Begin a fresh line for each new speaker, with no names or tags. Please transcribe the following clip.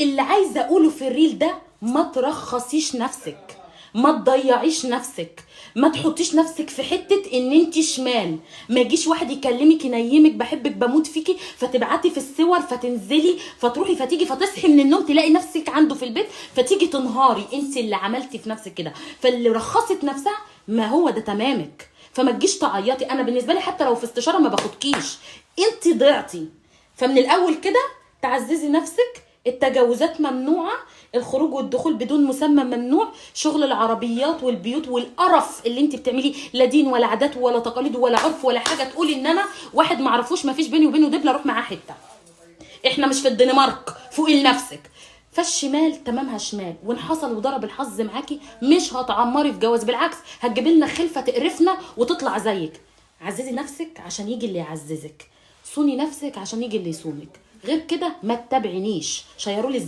اللي عايزه اقوله في الريل ده، ما ترخصيش نفسك، ما تضيعيش نفسك، ما تحطيش نفسك في حته ان انت شمال. ما يجيش واحد يكلمك ينيمك بحبك بموت فيكي، فتبعتي في الصور، فتنزلي، فتروحي، فتيجي، فتصحي من النوم تلاقي نفسك عنده في البيت، فتيجي تنهاري. انت اللي عملتي في نفسك كده. فاللي رخصت نفسها ما هو ده تمامك. فما تجيش تعيطي. انا بالنسبه لي حتى لو في استشاره ما باخدكيش، انت ضعتي. فمن الاول كده تعززي نفسك. التجاوزات ممنوعه، الخروج والدخول بدون مسمى ممنوع، شغل العربيات والبيوت والقرف اللي انت بتعمليه، لا دين ولا عادات ولا تقاليد ولا عرف ولا حاجه تقولي ان انا واحد معرفوش ما فيش بيني وبينه دبله اروح معاه حته. احنا مش في الدنمارك. فوقي لنفسك. فالشمال تمامها شمال، وان حصل وضرب الحظ معاكي مش هتعمري في جواز، بالعكس هتجيبي لنا خلفه تقرفنا وتطلع زيك. عززي نفسك عشان يجي اللي يعززك، صوني نفسك عشان يجي اللي يصونك. غير كده ما تتابعنيش. شيرولي